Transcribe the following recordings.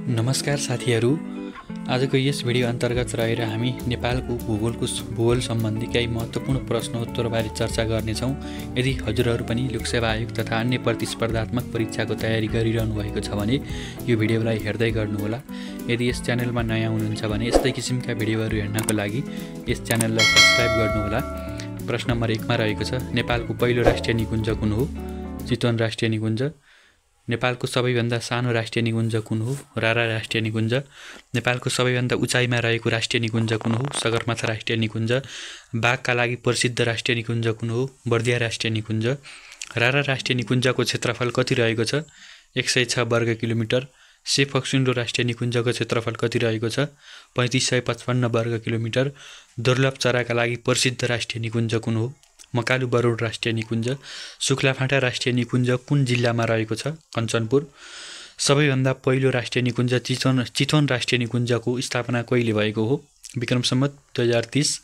नमस्कार साथीहरू। आजको यस भिडियो अन्तर्गत रहेर हामी नेपालको भूगोल सम्बन्धी केही महत्त्वपूर्ण प्रश्न उत्तरबारे चर्चा गर्नेछौँ। यदि हजुरहरू पनि लोकसेवा आयोग तथा अन्य प्रतिस्पर्धात्मक परीक्षाको तयारी गरिरहनु भएको छ भने यो भिडियोलाई हेर्दै गर्नुहोला। यदि यस च्यानलमा नयाँ हुनुहुन्छ भने यस्तै किसिमका भिडियोहरू हेर्नको लागि यस च्यानललाई सब्स्क्राइब गर्नुहोला। प्रश्न नम्बर 1 मा रहेको छ, नेपालको पहिलो राष्ट्रिय निकुञ्ज कुन हो? चितवन राष्ट्रिय निकुञ्ज। नेपालको सबैभन्दा सानो राष्ट्रिय निकुञ्ज कुन हो? रारा राष्ट्रिय निकुञ्ज। नेपालको सबैभन्दा उचाइमा रहेको राष्ट्रिय निकुञ्ज कुन हो? सगरमाथा राष्ट्रिय निकुञ्ज। बाघका लागि प्रसिद्ध राष्ट्रिय निकुञ्ज कुन हो? बर्दिया राष्ट्रिय निकुञ्ज। रारा राष्ट्रिय निकुञ्जको क्षेत्रफल कति रहेको छ? 106 वर्ग किलोमिटर। सेफक्सुन्डो राष्ट्रिय निकुञ्जको क्षेत्रफल कति रहेको छ? 3555 वर्ग किलोमिटर। दुर्लभ चराका लागि प्रसिद्ध राष्ट्रिय निकुञ्ज कुन हो? मकालु बरुड राष्ट्रिय निकुञ्ज। शुक्लाफाँटा राष्ट्रिय निकुञ्ज कुन जिल्लामा रहेको छ? कञ्चनपुर। सबैभन्दा पहिलो राष्ट्रिय निकुञ्ज चितवन राष्ट्रिय निकुञ्जको स्थापना कहिले भएको हो? विक्रम सम्वत 2030।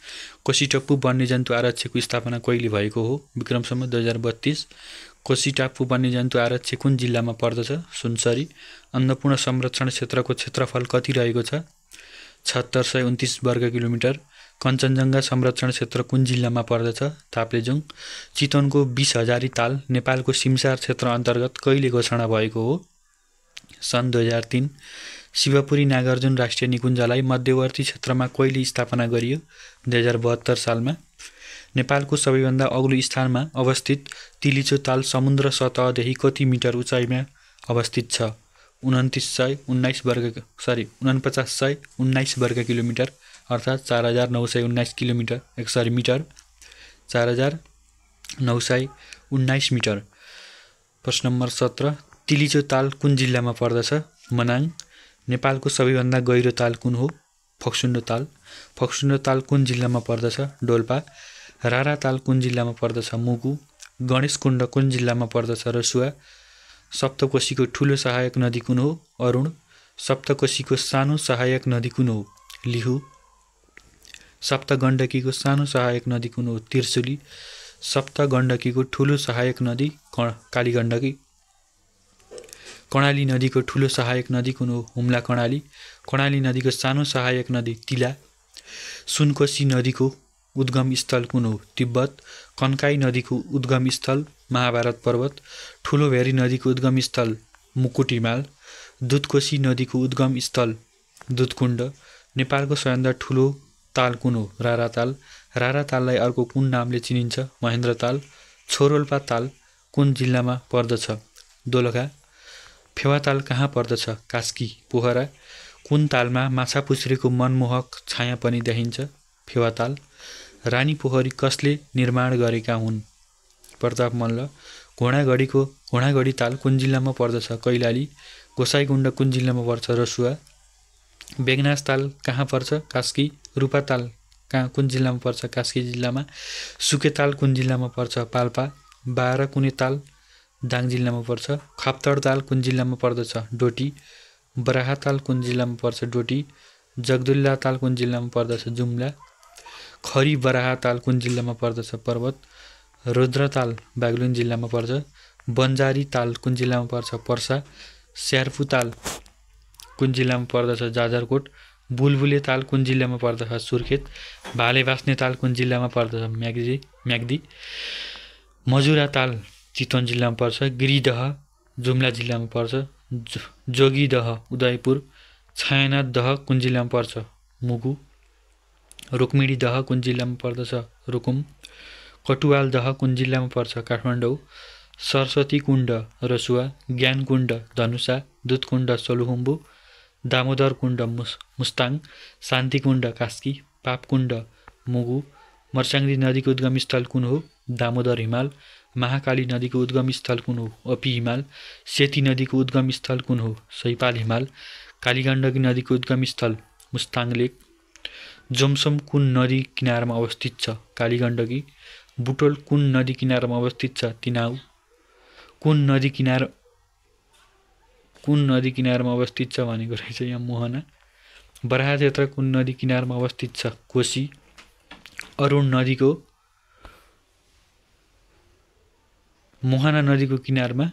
कोशी वन्यजन्तु आरक्षको स्थापना कहिले भएको हो? विक्रम सम्वत 2032। कोशी टापु वन्यजन्तु आरक्ष कुन जिल्लामा पर्दछ? सुनसरी। अन्नपूर्ण संरक्षण क्षेत्रको क्षेत्रफल कति रहेको छ? 7629 वर्ग किलोमिटर। कञ्चनजङ्घा संरक्षण क्षेत्र कुन जिल्लामा पर्दछ? ताप्लेजुङ। चितवनको 20 हजारी ताल नेपालको सिमसार क्षेत्र अन्तर्गत कहिले घोषणा भएको हो? सन् 2003। शिवपुरी नागार्जुन राष्ट्रिय निकुञ्जलाई मध्यवर्ती क्षेत्रमा कहिले स्थापना गरियो? 2072 सालमा। नेपालको सबैभन्दा अग्लो स्थानमा अवस्थित तिलिचो ताल समुद्र सतहदेखि कति मिटर उचाइमा अवस्थित छ? 4919 वर्ग किलोमिटर अर्थात् 4919 किलोमिटर मिटर 4919 मिटर। प्रश्न नम्बर 17, तिलिचो ताल कुन जिल्लामा पर्दछ? मनाङ। नेपालको सबैभन्दा गहिरो ताल कुन हो? फक्सुन्डो ताल। फक्सुन्डो ताल कुन जिल्लामा पर्दछ? डोल्पा। रारा ताल कुन जिल्लामा पर्दछ? मुगु। गणेशकुण्ड कुन जिल्लामा पर्दछ? रसुवा। सप्तकोशीको ठुलो सहायक नदी कुन हो? अरुण। सप्तकोशीको सानो सहायक नदी कुन हो? लिहु। सप्तगण्डकीको सानो सहायक नदी कुन हो? त्रिशुली। सप्तगण्डकीको ठुलो सहायक नदी कालीगण्डकी। कर्णाली नदीको ठुलो सहायक नदी कुन हो? हुम्ला कर्णाली। कर्णाली नदीको सानो सहायक नदी तिला। सुनकोशी नदीको उद्गम स्थल कुन हो? तिब्बत। कन्काई नदीको उद्गम स्थल महाभारत पर्वत। ठुलो भेरी नदीको उद्गम स्थल मुकुट हिमाल। दुधकोशी नदीको उद्गम स्थल दुधकुण्ड। नेपालको सबैभन्दा ठुलो ताल कुन हो? रारा ताल। रारा ताललाई अर्को कुन नामले चिनिन्छ? महेन्द्र ताल। छोरोल्पा ताल कुन जिल्लामा पर्दछ? दोलखा। फेवाताल कहाँ पर्दछ? कास्की, पोखरा। कुन तालमा माछापुच्छ्रेको मनमोहक छाया पनि देखिन्छ? फेवाताल। रानी पोखरी कसले निर्माण गरेका हुन्? प्रताप मल्ल। घोडागढी ताल कुन जिल्लामा पर्दछ? कैलाली। गोसाइकुण्ड कुन जिल्लामा पर्छ? रसुवा। बेगनास ताल कहाँ पर्छ? कास्की। रूपा ताल कुन जिल्लामा पर्छ? कास्की जिल्लामा। सुके ताल कुन जिल्लामा पर्छ? पाल्पा। बाह्रकुने ताल दाङ जिल्लामा पर्छ। खप्तड ताल कुन जिल्लामा पर्दछ? डोटी। बराहा ताल कुन जिल्लामा पर्छ? डोटी। जगदुल्ला ताल कुन जिल्लामा पर्दछ? जुम्ला। खरी बराहा ताल कुन जिल्लामा पर्दछ? पर्वत। रुद्रताल बागलुङ जिल्लामा पर्छ। बन्जारी ताल कुन जिल्लामा पर्छ? पर्सा। स्यार्पु ताल कुन जिल्लामा पर्दछ? जाजरकोट। बुलबुले ताल कुन जिल्लामा पर्दछ? सुर्खेत। भाले बास्ने ताल कुन जिल्लामा पर्दछ? म्याग्दी। मजुरा ताल चितवन जिल्लामा पर्छ। गिरिदह जुम्ला जिल्लामा पर्छ। जोगीदह उदयपुर। छायानाथ दह कुन जिल्लामा पर्छ? मुगु। रुक्मिणी दह कुन जिल्लामा पर्दछ? रुकुम। कटुवाल दह कुन जिल्लामा पर्छ? काठमाडौँ। सरस्वती कुण्ड रसुवा। ज्ञानकुण्ड धनुषा। दुधकुण्ड सोलुखुम्बु। दामोदर कुण्ड मुस्ताङ। शान्तिकुण्ड कास्की। पापकुण्ड मुगु। मर्स्याङ्दी नदीको उद्गम स्थल कुन हो? दामोदर हिमाल। महाकाली नदीको उद्गम स्थल कुन हो? अपी हिमाल। सेती नदीको उद्गम स्थल कुन हो? सैपाल हिमाल। कालीगण्डकी नदीको उद्गम स्थल मुस्ताङ लेक। जोमसोम कुन नदी किनारमा अवस्थित छ? कालीगण्डकी। बुटोल कुन नदी किनारमा अवस्थित छ? तिनाउ। कुन नदी किनारमा अवस्थित छ भनेको रहेछ यहाँ मोहना। बराहा क्षेत्र कुन नदी किनारमा अवस्थित छ? कोशी। अरुण नदीको मोहना नदीको किनारमा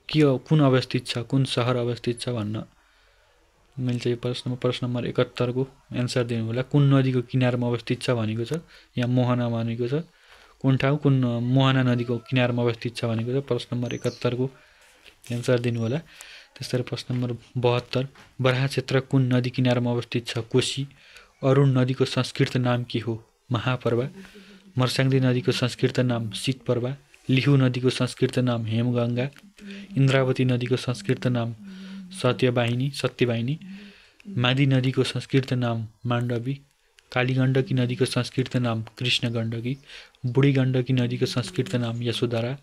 कुन अवस्थित छ? कुन सहर अवस्थित छ भन्न मैले चाहिँ प्रश्न नम्बर 71 को एन्सर दिनु होला। कुन नदीको किनारमा अवस्थित छ भनेको छ, यहाँ मोहना भनेको छ। कुन ठाउँ कुन मोहना नदीको किनारमा अवस्थित छ भनेको छ। प्रश्न नम्बर 71 को एन्सर दिनु होला। त्यसरी प्रश्न नम्बर 72 बराहा क्षेत्र कुन नदी किनारमा अवस्थित छ, कोशी। अरुण नदीको संस्कृत नाम के हो, महापर्वा। मर्स्याङ्दी नदीको संस्कृत नाम शीतपर्वा। लिहु नदीको संस्कृत नाम हेमगङ्गा। इन्द्रावती नदीको संस्कृत नाम सत्यवाहिनी। मादी नदीको संस्कृत नाम माण्डवी। कालीगण्डकी नदीको संस्कृत नाम कृष्णगण्डकी। बुढी गण्डकी नदीको संस्कृत नाम यशोधरा।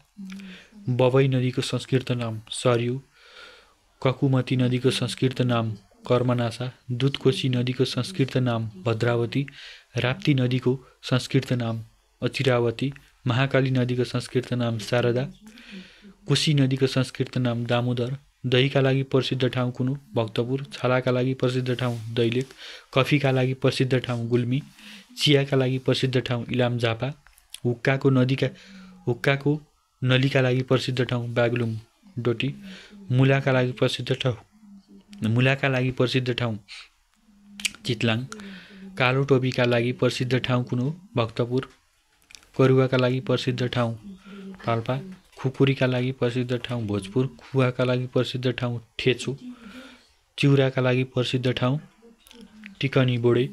बबई नदीको संस्कृत नाम सरयू। ककुमती नदीको संस्कृत नाम कर्मनाशा। दुधकोशी नदीको संस्कृत नाम भद्रावती। राप्ती नदीको संस्कृत नाम अचिरावती। महाकाली नदीको संस्कृत नाम शारदा। कोशी नदीको संस्कृत नाम दामोदर। दहीका लागि प्रसिद्ध ठाउँ कुन हो, भक्तपुर। छालाका लागि प्रसिद्ध ठाउँ दैलेख। कफीका लागि प्रसिद्ध ठाउँ गुल्मी। चियाका लागि प्रसिद्ध ठाउँ इलाम झापा। हुक्काको नलीका लागि प्रसिद्ध ठाउँ बागलुङ डोटी। मुलाका लागि प्रसिद्ध ठाउँ चितलाङ। कालो टोपीका लागि प्रसिद्ध ठाउँ कुन हो, भक्तपुर। करुवाका लागि प्रसिद्ध ठाउँ पाल्पा। खुकुरीका लागि प्रसिद्ध ठाउँ भोजपुर। खुवाका लागि प्रसिद्ध ठाउँ ठेचो। चिउराका लागि प्रसिद्ध ठाउँ टिकनी बोडे।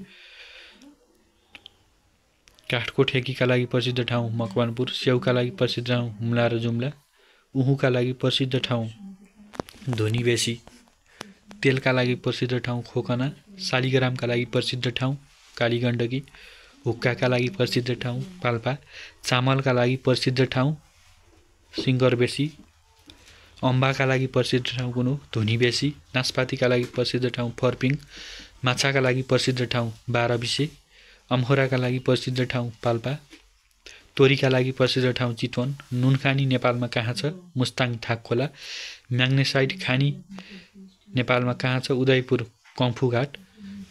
काठको ठेकीका लागि प्रसिद्ध ठाउँ मकवानपुर। स्याउका लागि प्रसिद्ध ठाउँ हुम्ला र जुम्ला। उहुका लागि प्रसिद्ध ठाउँ धोनीबेसी। तेलका लागि प्रसिद्ध ठाउँ खोकना। शालिग्रामका लागि प्रसिद्ध ठाउँ कालीगण्डकी। हुक्काका लागि प्रसिद्ध ठाउँ पाल्पा। चामलका लागि प्रसिद्ध ठाउँ सिङ्गरबेसी। अम्बाका लागि प्रसिद्ध ठाउँ कुन हो, धोनीबेसी। नास्पातीका लागि प्रसिद्ध ठाउँ फर्पिङ। माछाका लागि प्रसिद्ध ठाउँ बाह्रविसे। अम्खोराका लागि प्रसिद्ध ठाउँ पाल्पा। तोरीका लागि प्रसिद्ध ठाउँ चितवन। नुनखानी नेपालमा कहाँ छ, मुस्ताङ थाकखोला। म्याग्नेसाइट खानी नेपालमा कहाँ छ, उदयपुर कम्फुघाट।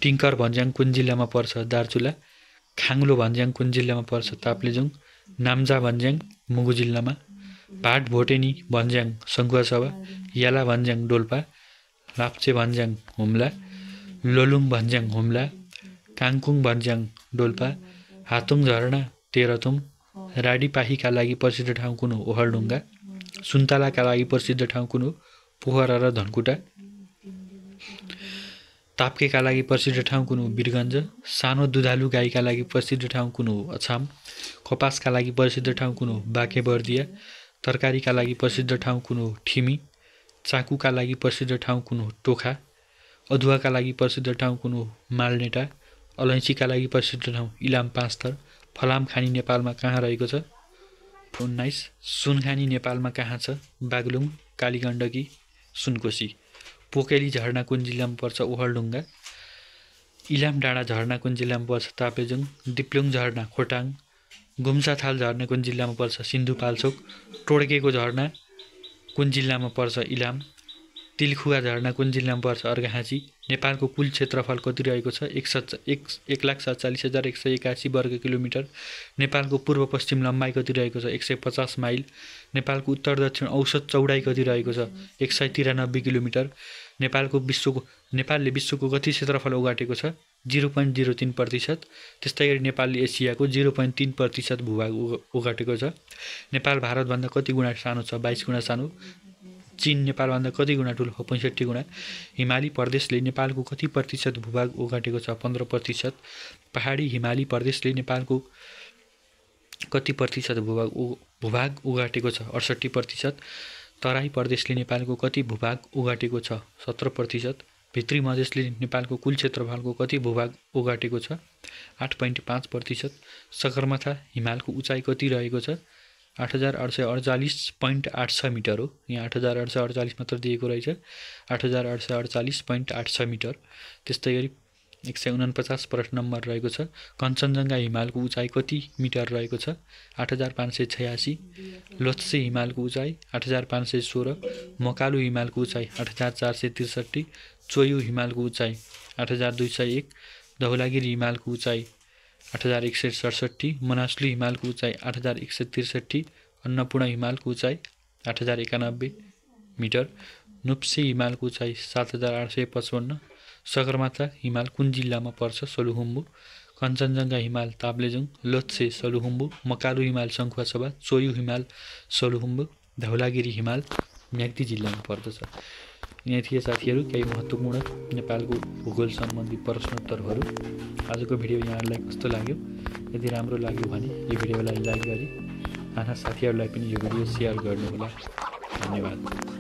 टिङ्कर भन्ज्याङ कुन जिल्लामा पर्छ, दार्चुला। खाङ्लो भन्ज्याङ कुन जिल्लामा पर्छ, ताप्लेजुङ। नाम्जा भन्ज्याङ मुगु जिल्लामा। भाट भोटेनी भन्ज्याङ सङ्खुवासभा। याला भन्ज्याङ डोल्पा। लाप्चे भन्ज्याङ हुम्ला। लोलुङ भन्ज्याङ हुम्ला। काङकुङ भन्ज्याङ डोल्पा। हातुङ झरना तेह्रथुम। राडीपाहीका लागि प्रसिद्ध ठाउँ कुन हो, ओखलढुङ्गा। सुन्तलाका लागि प्रसिद्ध ठाउँ कुन हो, पोखरा र धनकुटा। ताप्केका लागि प्रसिद्ध ठाउँ कुन हो, वीरगञ्ज। सानो दुधालु गाईका लागि प्रसिद्ध ठाउँ कुन हो, अछाम। कपासका लागि प्रसिद्ध ठाउँ कुन हो, बाँकेबर्दिया। तरकारीका लागि प्रसिद्ध ठाउँ कुन हो, ठिमी। चाकुका लागि प्रसिद्ध ठाउँ कुन हो, टोखा। अदुवाका लागि प्रसिद्ध ठाउँ कुन हो, मालनेटा। अलैँचीका लागि प्रसिद्ध ठाउँ इलाम पाँचथर। फलामखानी नेपालमा कहाँ रहेको छ, 19। सुनखानी नेपालमा कहाँ छ, बागलुङ, कालीगण्डकी, सुनकोशी। पोकेली झरना कुन जिल्लामा पर्छ, ओखलढुङ्गा। इलाम डाँडा झरना कुन जिल्लामा पर्छ, ताप्लेजुङ। दिप्लुङ झरना खोटाङ। गुम्साथाल झरना कुन जिल्लामा पर्छ, सिन्धुपाल्चोक। टोड्केको झरना कुन जिल्लामा पर्छ, इलाम। तिलखुवा झरना कुन जिल्लामा पर्छ, अर्घाखाँची। नेपालको कुल क्षेत्रफल कति रहेको छ, 1,47,181 वर्ग किलोमिटर। नेपालको पूर्व पश्चिम लम्बाइ कति रहेको छ, 150 माइल। नेपालको उत्तर दक्षिण औसत चौडाइ कति रहेको छ, 193 किलोमिटर। नेपालले विश्वको कति क्षेत्रफल ओगटेको छ, 0.03%। त्यस्तै गरी नेपालले एसियाको 0.3% भूभाग ओगटेको छ। नेपाल भारतभन्दा कति गुणा सानो छ, 22 गुणा सानो। चीन नेपालभन्दा कति गुणा ठुलो, 65 गुणा। हिमाली प्रदेशले नेपालको कति प्रतिशत भूभाग ओगटेको छ, 15%। पहाडी हिमाली प्रदेशले नेपालको कति प्रतिशत भूभाग ओगटेको छ, 68%। तराई प्रदेशले नेपालको कति भूभाग ओगटेको छ, 17%। भित्री मधेसले नेपालको कुल क्षेत्रफलको कति भूभाग ओगटेको छ, 8.5%। सगरमाथा हिमालको उचाइ कति रहेको छ, 8,848.86 मिटर हो। यहाँ 8,848 मात्र दिएको रहेछ, 8,848.86 मिटर। त्यस्तै गरी 149 प्रश्न नम्बर रहेको छ। कञ्चनजङ्घा हिमालको उचाइ कति मिटर रहेको छ, 8,586। लोत्से हिमालको उचाइ 8,516। मकालु हिमालको उचाइ 8,463। चोयु हिमालको उचाइ 8,201। धौलागिरी हिमालको उचाइ 8,167। मनासलु हिमालको उचाइ 8,163। अन्नपूर्ण हिमालको उचाइ 8,091 मिटर। नुप्से हिमालको उचाइ 7,855। सगरमाथा हिमाल कुन जिल्लामा पर्छ? सोलुखुम्बु। कञ्चनजङ्घा हिमाल ताप्लेजुङ, लोत्से सोलुखुम्बु, मकालु हिमाल सङ्खुवासभा, चोयु हिमाल सोलुखुम्बु, धौलागिरी हिमाल म्याग्दी जिल्लामा पर्दछ। यहाँ थिए साथीहरू केही महत्त्वपूर्ण नेपालको भूगोल सम्बन्धी प्रश्नोत्तरहरू। आजको भिडियो यहाँहरूलाई कस्तो लाग्यो? यदि राम्रो लाग्यो भने यो भिडियोलाई लाइक गरी आफ्ना साथीहरूलाई पनि यो भिडियो सेयर गर्नुहोला। धन्यवाद।